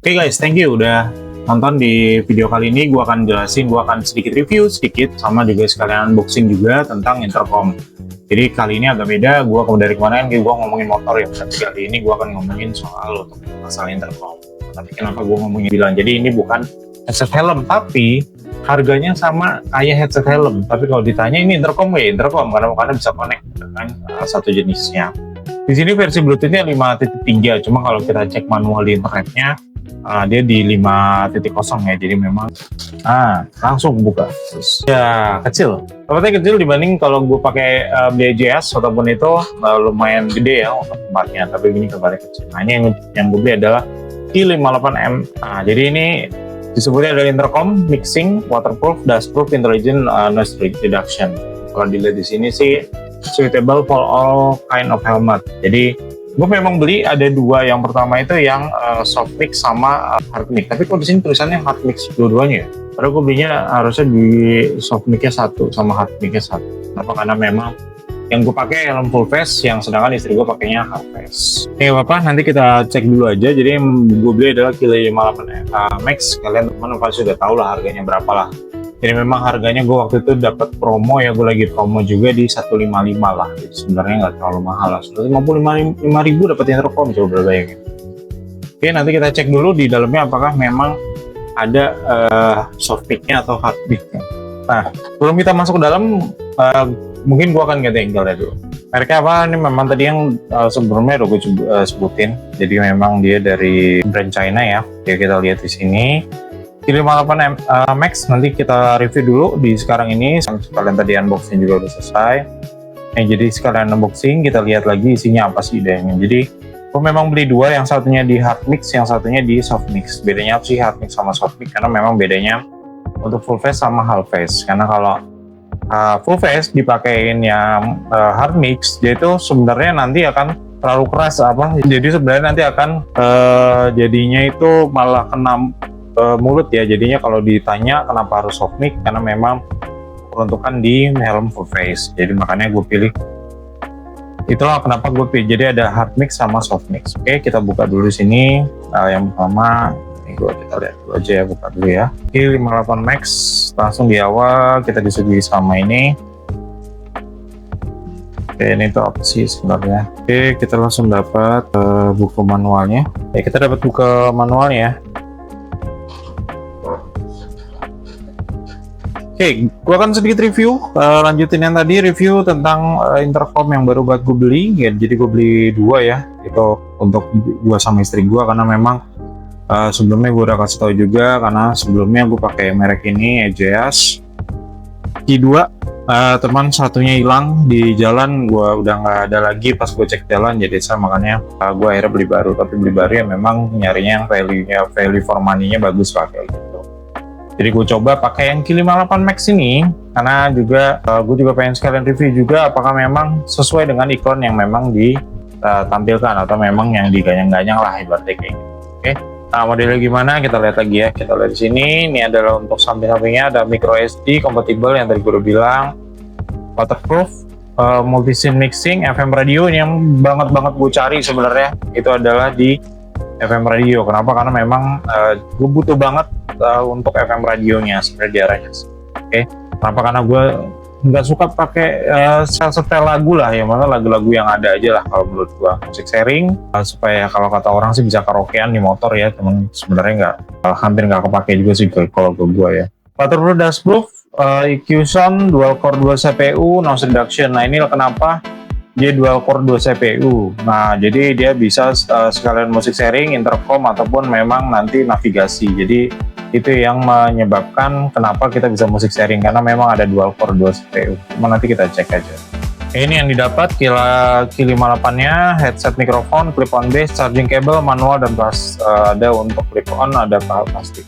Oke guys, thank you udah nonton di video kali ini. Gue akan jelasin, gue akan sedikit review sedikit, sama juga sekalian unboxing juga tentang intercom. Jadi kali ini agak beda, gue dari kemarin gue ngomongin motor ya, tapi kali ini gue akan ngomongin soal masalah intercom. Tapi kenapa gue ngomongin bilang, jadi ini bukan headset helm, tapi harganya sama kayak headset helm. Tapi kalau ditanya ini intercom ya intercom, karena bisa connect dengan satu jenisnya. Di sini versi Bluetooth-nya 5.3, cuma kalau kita cek manual di internetnya, dia di 5.0 ya, jadi memang langsung buka. Terus ya kecil, tempatnya kecil dibanding kalau gue pakai BJS ataupun itu lumayan gede ya untuk tempatnya, tapi ini kembali kecil. Nah, ini yang gue beli adalah Q58M. Jadi ini disebutnya adalah intercom, mixing, waterproof, dustproof, intelligent noise reduction. Kalau dilihat di sini sih suitable for all kind of helmet. Jadi gue memang beli ada dua, yang pertama itu yang soft mix sama hard mix, tapi kok di sini tulisannya hard mix dua-duanya ya? Padahal gue belinya harusnya di soft mixnya satu sama hard mixnya satu. Kenapa? Karena memang yang gue pakai helm full face, yang sedangkan istri gue pakainya hard face. Bapak, nanti kita cek dulu aja. Jadi gue beli adalah Q58 Max. Kalian teman-teman pasti sudah tahu lah harganya berapa lah. Jadi memang harganya gue waktu itu dapat promo ya, gue lagi promo juga di 155 lah. Jadi sebenarnya nggak terlalu mahal lah. 155.000 dapat intercom, coba bayangin. Oke, nanti kita cek dulu di dalamnya apakah memang ada soft mic-nya atau hard mic-nya. Nah, sebelum kita masuk ke dalam, mungkin gue akan ganti angle-nya dulu. Mereknya apa? Ini memang tadi yang sebelumnya udah gue sebutin. Jadi memang dia dari brand China ya. Jadi kita lihat di sini. Q58 Max, nanti kita review dulu di sekarang ini. Sekalian tadi unboxing juga udah selesai. Jadi sekalian unboxing, kita lihat lagi isinya apa sih idenya. Jadi gue memang beli dua, yang satunya di hard mix, yang satunya di soft mix. Bedanya apa sih hard mix sama soft mix? Karena memang bedanya untuk full face sama half face. Karena kalau full face dipakein yang hard mix, dia itu sebenarnya nanti akan terlalu keras jadi sebenarnya nanti akan jadinya itu malah kena mulut ya. Jadinya kalau ditanya kenapa harus soft mic, karena memang peruntukan di helm full face. Jadi makanya gue pilih, itulah kenapa gue pilih. Jadi ada hard mix sama soft mix. Oke, kita buka dulu di sini. Yang pertama ini kita lihat dulu aja ya, buka dulu ya. Q58 Max, langsung di awal kita disuguhi sama ini. Oke, ini tuh apa sih sebenarnya? Oke, kita langsung dapat buku manualnya. Kita dapat buku manualnya. Oke, gue akan sedikit review, lanjutin yang tadi, review tentang intercom yang baru buat gue beli. Ya, jadi gue beli dua ya, itu untuk gue sama istri gue, karena memang sebelumnya gue udah kasih tahu juga, karena sebelumnya gue pakai merek ini, EJS Q2, teman satunya hilang di jalan, gue udah nggak ada lagi pas gue cek jalan, jadi makanya gue akhirnya beli baru. Tapi beli baru ya memang nyarinya yang value for money-nya bagus lah kayak gitu. Jadi gue coba pakai yang Q58 Max ini, karena juga gue juga pengen sekalian review juga apakah memang sesuai dengan iklan yang memang ditampilkan, atau memang yang diganyang-ganyang lah ibaratnya kayak gitu. Oke, nah modelnya gimana kita lihat lagi ya. Kita lihat di sini, ini adalah untuk samping-sampingnya ada micro SD compatible yang tadi gue udah bilang, waterproof, multi-sim mixing, FM radio. Ini yang banget gue cari sebenarnya itu adalah di FM radio. Kenapa? Karena memang gue butuh banget untuk FM radionya sebenarnya di arahnya. Oke, kenapa? Karena gue nggak suka pakai setel lagu lah ya, malah lagu-lagu yang ada aja lah kalau menurut gue. Musik sharing supaya kalau kata orang sih bisa karaokean di motor ya, temen sebenarnya hampir nggak kepake juga sih kalau ke gue ya. Waterproof, dustproof, EQ sound, dual core 2 CPU, noise reduction. Nah ini kenapa dia dual core 2 CPU. Nah, jadi dia bisa sekalian musik sharing, intercom, ataupun memang nanti navigasi. Jadi itu yang menyebabkan kenapa kita bisa musik sharing, karena memang ada dual core 2 CPU. Cuma nanti kita cek aja. Ini yang didapat Q58-nya, headset mikrofon, clip-on base, charging cable, manual, dan ada untuk clip-on, ada plastik.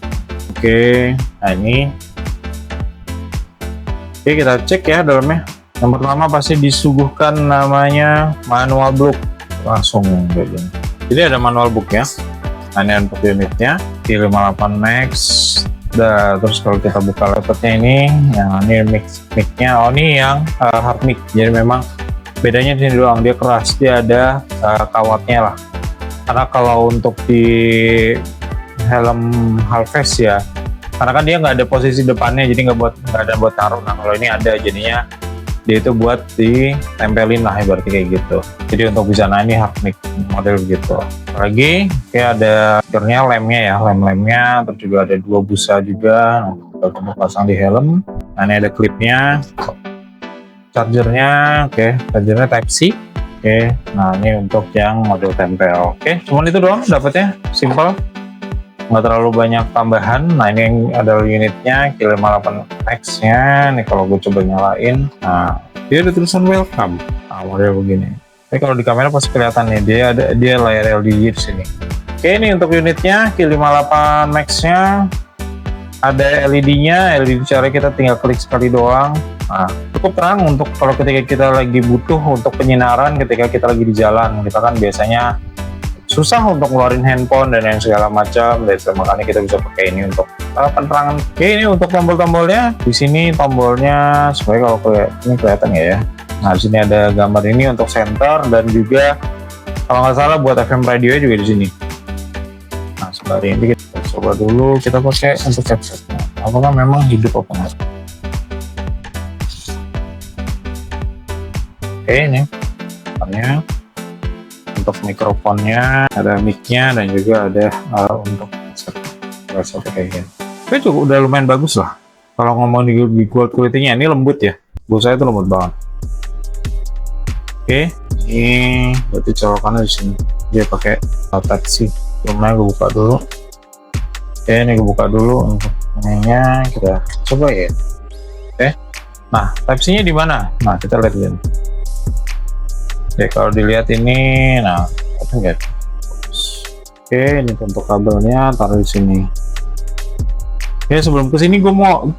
Oke, nah ini. Oke, kita cek ya dalamnya. Yang pertama pasti disuguhkan namanya manual book, langsung begini. Jadi ada manual book ya. Nah, ini untuk unitnya Q58 Max. Terus kalau kita buka laptopnya ini, yang ini mic-nya, ini yang hard mic. Jadi memang bedanya di sini doang, dia keras, dia ada kawatnya lah. Karena kalau untuk di helm Halves ya, karena kan dia nggak ada posisi depannya, jadi nggak ada buat taruh. Nah kalau ini ada, jadinya dia itu buat ditempelin lah ibaratnya kayak gitu. Jadi untuk bisa, nah ini Hartmik model gitu. Lagi kayak ada fiturnya lemnya ya, lem-lemnya, terus juga ada 2 busa juga untuk pasang di helm. Nah ini ada klipnya, chargernya, chargernya Type C. Nah ini untuk yang model tempel. Cuman itu doang dapatnya, simple, nggak terlalu banyak tambahan. Nah ini yang ada unitnya Q58X nya nih. Kalau gue coba nyalain, nah dia ada tulisan welcome. Nah model begini. Kalau di kamera pasti kelihatan nih, dia layar LCD di sini. Ini untuk unitnya Q58Max nya ada LED-nya. LED cara kita tinggal klik sekali doang. Nah, cukup terang untuk kalau ketika kita lagi butuh untuk penyinaran, ketika kita lagi di jalan. Kita kan biasanya susah untuk ngeluarin handphone dan yang segala macam, dan makanya kita bisa pakai ini untuk penerangan. Ini untuk tombol-tombolnya. Di sini tombolnya sebenarnya kalau ini kelihatan ya. Nah di sini ada gambar ini untuk center, dan juga kalau nggak salah buat FM radio juga di sini. Nah sebenarnya ini kita coba dulu, kita pakai untuk headsetnya. Apakah memang hidup apa enggak? Ini untuk mikrofonnya, ada mic-nya, dan juga ada untuk headset kayak gini. Tapi cukup udah lumayan bagus lah. Kalau ngomong di build quality-nya, ini lembut ya. Buat saya itu lembut banget. Ini berarti colokannya di sini. Dia pakai Type C. Lumayan gue buka dulu. Ini gue buka dulu untuk ininya, kita coba ya. Nah Type C-nya di mana? Nah kita lihat ini. Kalau dilihat ini, nah enggak. Ini untuk kabelnya taruh di sini. Sebelum kesini gue mau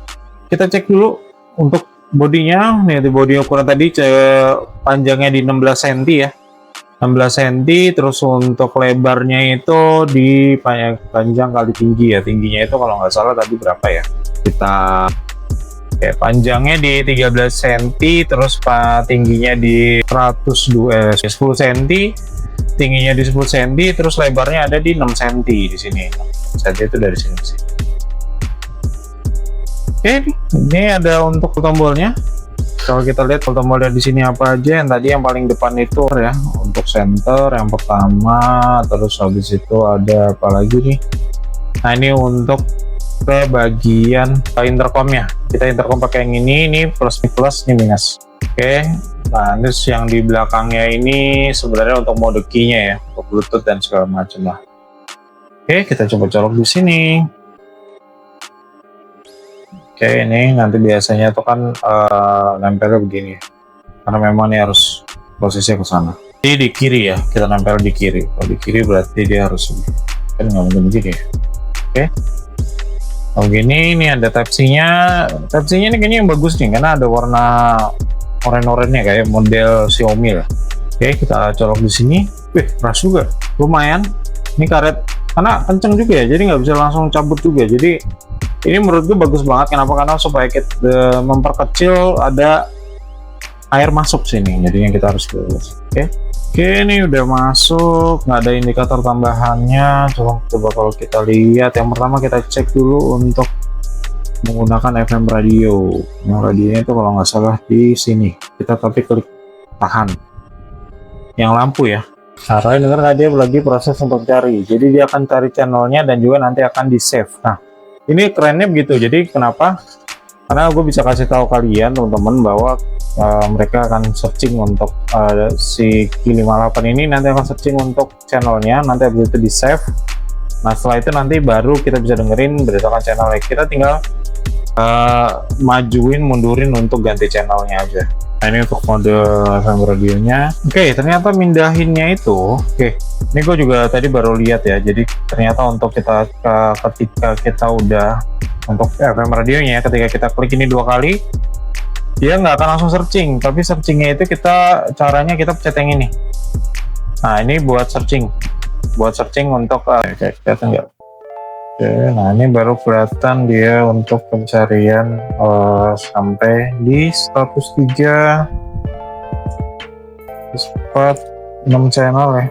kita cek dulu untuk bodinya. Nih di bodi ukuran tadi panjangnya di 16 cm ya, 16 cm. Terus untuk lebarnya itu di panjang kali tinggi ya, tingginya itu kalau nggak salah tadi berapa ya, kita panjangnya di 13 cm, terus tingginya di 10 cm, tingginya di 10 cm, terus lebarnya ada di 6 cm di sini. 6 cm itu dari sini. Ini ada untuk tombolnya. Kalau kita lihat tombolnya di sini apa aja, yang tadi yang paling depan itu ya, untuk center yang pertama, terus habis itu ada apa lagi nih? Nah ini untuk ke bagian intercomnya, kita intercom pakai yang ini plus, ini minus. Nah terus yang di belakangnya ini sebenarnya untuk mode key-nya ya, untuk Bluetooth dan segala macam lah. Kita coba colok di sini. Ini nanti biasanya tuh kan nempelnya begini, karena memang ini harus posisinya ke sana. Jadi di kiri ya, kita nempel di kiri. Kalau di kiri berarti dia harus kan nggak mungkin begini ya. Kalau gini, ini ada Type C-nya. Type C-nya ini kayaknya yang bagus nih, karena ada warna oranye-oranye kayak model Xiaomi lah. Kita colok di sini. Keras juga, lumayan. Ini karet, karena kenceng juga ya, jadi nggak bisa langsung cabut juga. Jadi ini menurut gue bagus banget. Kenapa? Karena supaya kita memperkecil ada air masuk sini. Jadinya kita harus ini udah masuk, nggak ada indikator tambahannya. Coba kalau kita lihat, yang pertama kita cek dulu untuk menggunakan FM radio. Yang radionya itu kalau nggak salah di sini. Kita tapi klik tahan. Yang lampu ya. Karena denger nggak, dia lagi proses untuk cari. Jadi dia akan cari channelnya dan juga nanti akan di save. Nah ini kerennya begitu. Jadi kenapa? Karena gue bisa kasih tahu kalian teman-teman bahwa mereka akan searching untuk si Q58 ini, nanti akan searching untuk channelnya, nanti habis itu di save. Nah setelah itu nanti baru kita bisa dengerin berdasarkan channelnya. Kita tinggal majuin mundurin untuk ganti channelnya aja. Nah ini untuk mode FM radionya. Ternyata mindahinnya itu ini gue juga tadi baru lihat ya. Jadi ternyata untuk kita ketika kita udah untuk FM radionya, ketika kita klik ini 2 kali, dia nggak akan langsung searching, tapi searchingnya itu caranya kita pencet yang ini. Nah ini buat searching untuk kelihatan nggak? Nah ini baru kelihatan dia untuk pencarian sampai di 103 6 channel ya.